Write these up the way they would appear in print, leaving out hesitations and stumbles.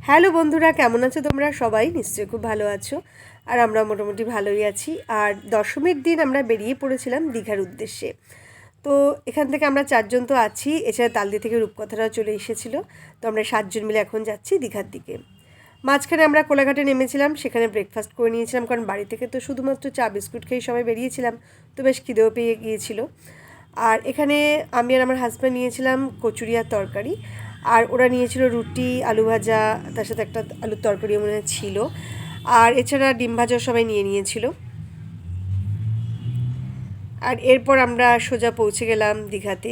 Hello বন্ধুরা, কেমন আছো তোমরা? সবাই নিশ্চয়ই খুব ভালো আছো। আর আমরা মোটামুটি ভালোই আছি। আর দশমীর দিন আমরা বেরিয়ে পড়েছিলাম দীঘার উদ্দেশ্যে। তো এখান থেকে আমরা 4 জন তো আছি, এছাড়া তালদি থেকে রূপকথারাও চলে এসেছিলো। তো আমরা 7 জন মিলে এখন যাচ্ছি দীঘার দিকে। মাঝখানে আমরা কোলাঘাটে নেমেছিলাম, সেখানে ব্রেকফাস্ট করে নিয়েছিলাম, কারণ বাড়ি থেকে তো শুধুমাত্র চা বিস্কুট খেয়ে সবাই বেরিয়েছিলাম। তো বেশ খিদেও পেয়ে গিয়েছিল। আর এখানে আমি আর আমার হাজব্যান্ড নিয়েছিলাম কচুরি আর তরকারি, আর ওরা নিয়েছিল রুটি, আলু ভাজা, তার সাথে একটা আলুর তরকারিও মনে ছিল, আর এছাড়া ডিম ভাজাও সবাই নিয়ে নিয়েছিল। আর এরপর আমরা সোজা পৌঁছে গেলাম দীঘাতে।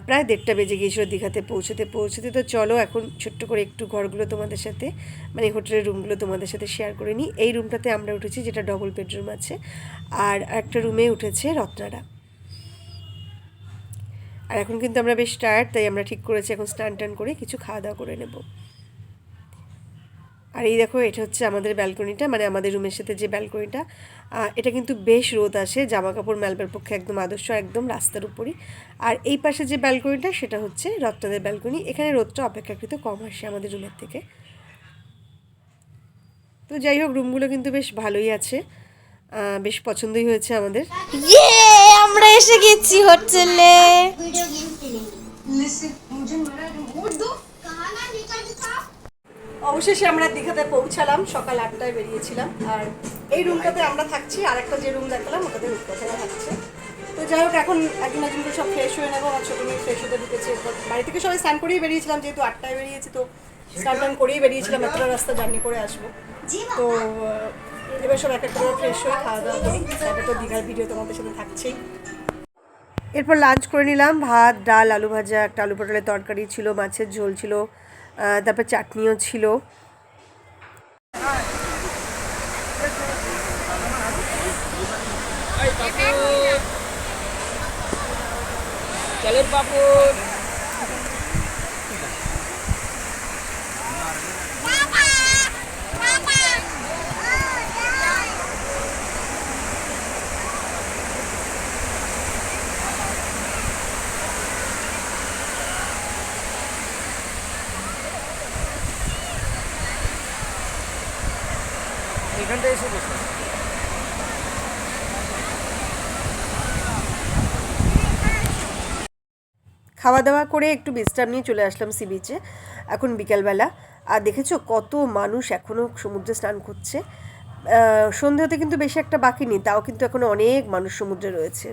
প্রায় 1:30টা বেজে গিয়েছিলো দীঘাতে পৌঁছতে। তো চলো এখন ছোট্ট করে একটু ঘরগুলো তোমাদের সাথে, মানে হোটেলের রুমগুলো তোমাদের সাথে শেয়ার করে নিই। এই রুমটাতে আমরা উঠেছি, যেটা ডবল বেডরুম আছে, আর একটা রুমে উঠেছে রত্নারা। আর এখন কিন্তু আমরা বেশ টায়ার্ড, তাই আমরা ঠিক করেছি এখন স্নান টান করে কিছু খাওয়া দাওয়া করে নেব। আর এই দেখো, এটা হচ্ছে আমাদের ব্যালকনিটা, মানে আমাদের রুমের সাথে যে ব্যালকনিটা। এটা কিন্তু বেশ রোদ আসে, জামা কাপড় মেলবার পক্ষে একদম আদর্শ, একদম রাস্তার উপরই। আর এই পাশে যে ব্যালকনিটা, সেটা হচ্ছে রত্নাদের ব্যালকনি। এখানে রোদটা অপেক্ষাকৃত কম আসে আমাদের রুমের থেকে। তো যাই হোক, রুমগুলো কিন্তু বেশ ভালোই আছে, বেশ পছন্দই হয়েছে আমাদের। আমরা এসে গেছি হোটেলে। অবশেষে আমরা দীঘাতে পৌঁছালাম, সকাল 8টায় বেরিয়েছিলাম। আর এই রুমটাতে আমরা থাকছি, আর একটা যে রুম দেখালাম ওটাতে রূপকথারা থাকছে। তো যাই হোক, এখন একজন করে সব ফ্রেশ হয়ে নেবো। আর ছোটো মেয়ে ফ্রেশ হতে ঢুকেছে। বাড়ি থেকে সবাই স্নান করেই বেরিয়েছিলাম, যেহেতু 8টায় বেরিয়েছি, তো স্নান টান করেই বেরিয়েছিলাম, এতটা রাস্তা জার্নি করে আসবো। তো এবার সব এক এক করে ফ্রেশ হয়ে খাওয়া দাওয়া করি। তারপর তো দীঘার ভিডিও তোমাদের সাথে থাকছেই। এরপর লাঞ্চ করে নিলাম, ভাত, ডাল, আলু ভাজা, একটা আলু পটলের তরকারি ছিল, মাছের ঝোল ছিল, তারপর চাটনিও ছিল। চালের পাপড়, এখানটা এসে বসে। খাওয়া দাওয়া করে একটু বিশ্রাম নিয়ে চলে আসলাম সি বিচে, এখন বিকালবেলা। আর দেখেছো কত মানুষ এখনও সমুদ্রে স্নান করছে। সন্ধে হতে কিন্তু বেশি একটা বাকি নেই, তাও কিন্তু এখনও অনেক মানুষ সমুদ্রে রয়েছে।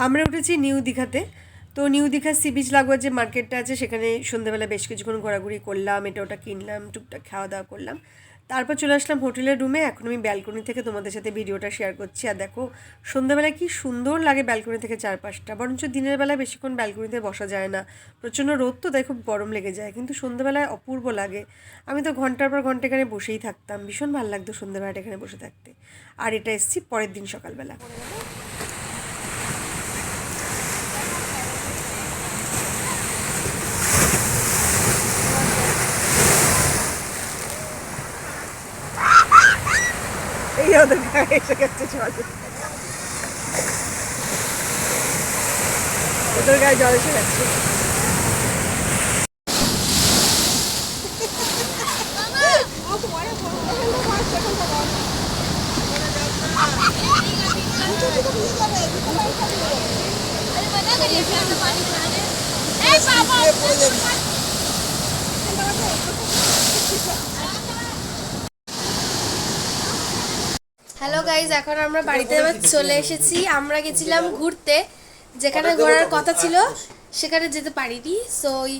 আমরা উঠেছি নিউ দীঘাতে। তো নিউ দীঘা সি বিচ লাগোয়া যে মার্কেটটা আছে, সেখানে সন্ধ্যেবেলা বেশ কিছুক্ষণ ঘোরাঘুরি করলাম, এটা ওটা কিনলাম, টুকটাক খাওয়া দাওয়া করলাম। তারপর চলে আসলাম হোটেলের রুমে। এখন আমি ব্যালকনি থেকে তোমাদের সাথে ভিডিওটা শেয়ার করছি। আর দেখো সন্ধ্যাবেলায় কি সুন্দর লাগে ব্যালকনি থেকে চারপাশটা। বরঞ্চ দিনের বেলায় বেশিক্ষণ ব্যালকনিতে বসা যায় না, প্রচণ্ড রোদ, তো তাই খুব গরম লেগে যায়, কিন্তু সন্ধ্যাবেলায় অপূর্ব লাগে। আমি তো ঘন্টার পর ঘন্টা এখানে বসেই থাকতাম, ভীষণ ভালো লাগতো সন্ধ্যাবেলাটা এখানে বসে থাকতে। আর এটা এসেছি পরের দিন সকালবেলা। এই ওদের গায়ে এসে গেছে জল, ওদের গায়ে জল এসে গেছে। হ্যালো গাইজ, এখন আমরা বাড়িতে আবার চলে এসেছি। আমরা গেছিলাম ঘুরতে, যেখানে ঘোরার কথা ছিল সেখানে যেতে পারিনি। সো ওই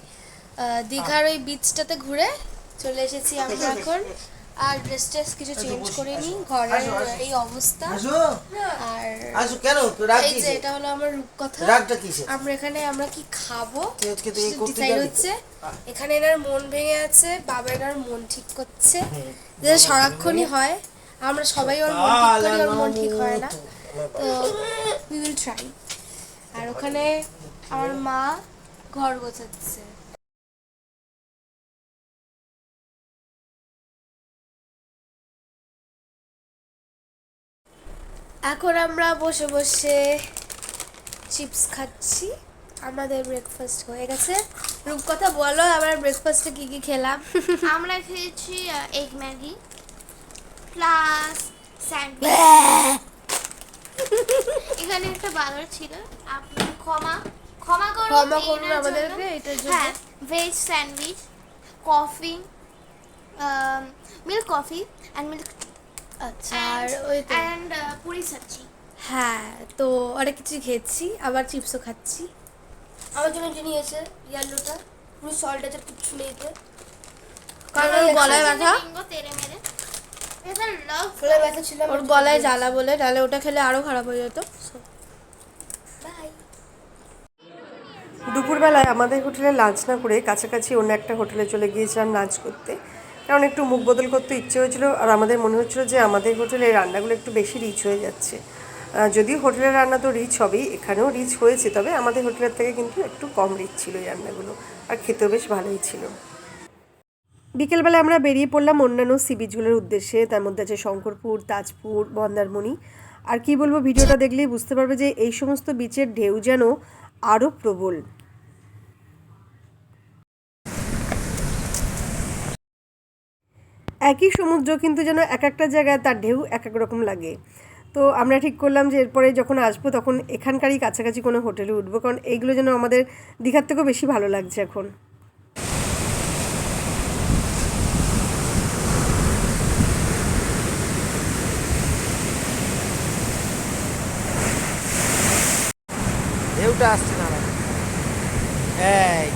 দীঘার ওই বিচটাতে ঘুরে চলে এসেছি আমরা এখন। আর ড্রেস টেস কিছু চেঞ্জ করিনি, ঘরের এই অবস্থা। আর কেন রাগ এই যে এটা হলো আমার রূপকথা। রাগটা কিসের? আমরা কি খাবো আজকে তুই করতে ডিসাইড যাবি? হচ্ছে। এখানে এনার মন ভেঙে আছে, বাবা এনার মন ঠিক করছে, যে সারাক্ষণই হয়। আমরা সবাই ওর মন ঠিক করি, ওর মন ঠিক হয় না, তো উই উইল ট্রাই। আর ওখানে আমার মা ঘর গোছাচ্ছে। এখন আমরা বসে বসে চিপস খাচ্ছি। আমাদের ব্রেকফাস্ট হয়ে গেছে। রূপকথা বলো আমরা ব্রেকফাস্টে কি কি খেলাম? আমরা খেয়েছি এগ ম্যাগি প্লাস স্যান্ডউইচ। এখানে একটা বার্গার ছিল, আপনি ক্ষমা করুন আমাদেরকে এটার জন্য। হ্যাঁ, veg sandwich, coffee, milk coffee and milk আচ্ছা, আর ওই তো অ্যান্ড পুরি সবজি। হ্যাঁ, তো অনেক কিছু খেয়েছি, আবার চিপসও খাচ্ছি। আমার জন্য যে নিয়েছে ইয়েলোটা, পুরো সল্ট আছে, কিছু নেই তো, কারণ ওর গলায় ব্যথা। তেরে মেরে এটা লাভ গলায় ব্যথা ছিল, ওর গলায় জ্বালা বলে, তাহলে ওটা খেলে আরো খারাপ হয়ে যেত। বাই। দুপুরবেলায় আমাদের হোটেলে লাঞ্চ না করে কাছাকাছি অন্য একটা হোটেলে চলে গিয়েছিলাম লাঞ্চ করতে, কারণ একটু মুখ বদল করতে ইচ্ছে হয়েছিল। আর আমাদের মনে হচ্ছিল যে আমাদের হোটেলে রান্নাগুলো একটু বেশি রিচ হয়ে যাচ্ছে। যদিও হোটেলের রান্না তো রিচ হবেই, এখানেও রিচ হয়েছে, তবে আমাদের হোটেলের থেকে কিন্তু একটু কম রিচ ছিল এই রান্নাগুলো, আর খেতেও বেশ ভালোই ছিল। বিকেলবেলা আমরা বেরিয়ে পড়লাম অন্যান্য সি বিচগুলোর উদ্দেশ্যে। তার মধ্যে আছে শঙ্করপুর, তাজপুর, মন্দারমণি। আর কি বলবো, ভিডিওটা দেখলেই বুঝতে পারবে যে এই সমস্ত বিচের ঢেউ যেন আরও প্রবল। একই সমুদ্র, কিন্তু যেন এক একটা জায়গায় তার ঢেউ এক এক রকম লাগে। তো আমরা ঠিক করলাম যে এরপরে যখন আসবো তখন এখানকারই কাছাকাছি কোনো হোটেলে উঠবো, কারণ এইগুলো যেন আমাদের দীঘার থেকেও বেশি ভালো লাগছে এখন। ঢেউটা আসছে না এই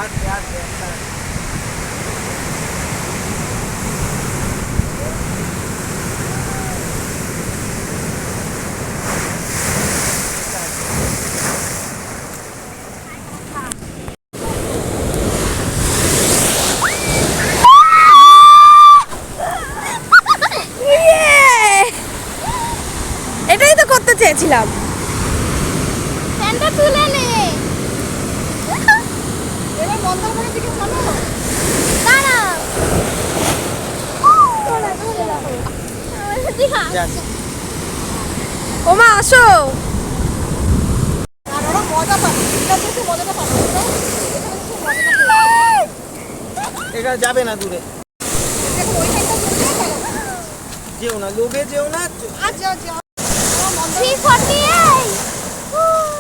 আসবে আসবে এটাই তো করতে চেয়েছিলাম। প্যান্টটা তুলে নে। এবার মন্দারমণির দিকে চলো। দাঁড়া যাচ্ছে ওমা আসো। এখানে যাবে না দূরে, যেও না লোভে যেও না।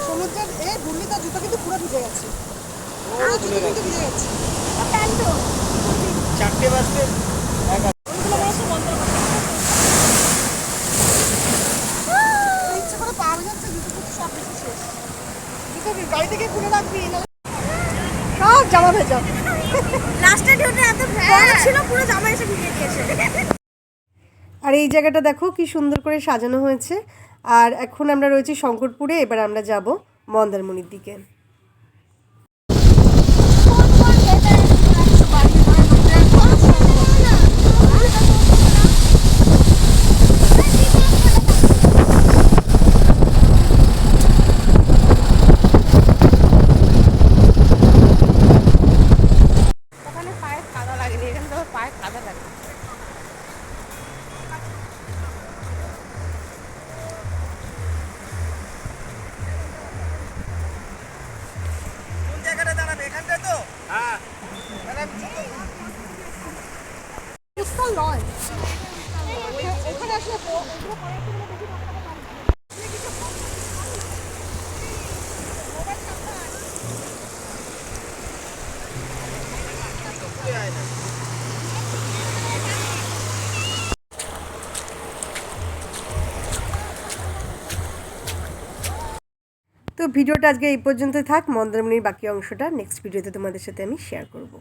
সমুদ্রের এই ঘূর্ণি তার জুতো কিন্তু পুরো ভিজে গেছে। চারটে বাজতে ইচ্ছে করে পা যাচ্ছে, জুতো টুতো সব কিছু শেষ। জুতো গাড়ি থেকে খুলে রাখবি, সব জামা ভেজা। লাস্টের ঢেউটা এত বড় ছিল, পুরো জামা এসে ভিজে দিয়েছে। আর এই জায়গাটা দেখো কি সুন্দর করে সাজানো হয়েছে। আর এখন আমরা রয়েছি শঙ্করপুরে, এবার আমরা যাব মন্দারমণির দিকে। ওখানে পায়ে কাদা লাগেনি, এখানে তো পায়ে কাদা লাগে। বিশাল লঞ্চ ওখানে আসলে ওগুলো পরে একটু বেশি তো ভিডিওটা আজকে এই পর্যন্ত থাক। মন্দারমণির বাকি অংশটা নেক্সট ভিডিওতে তোমাদের সাথে আমি শেয়ার করব।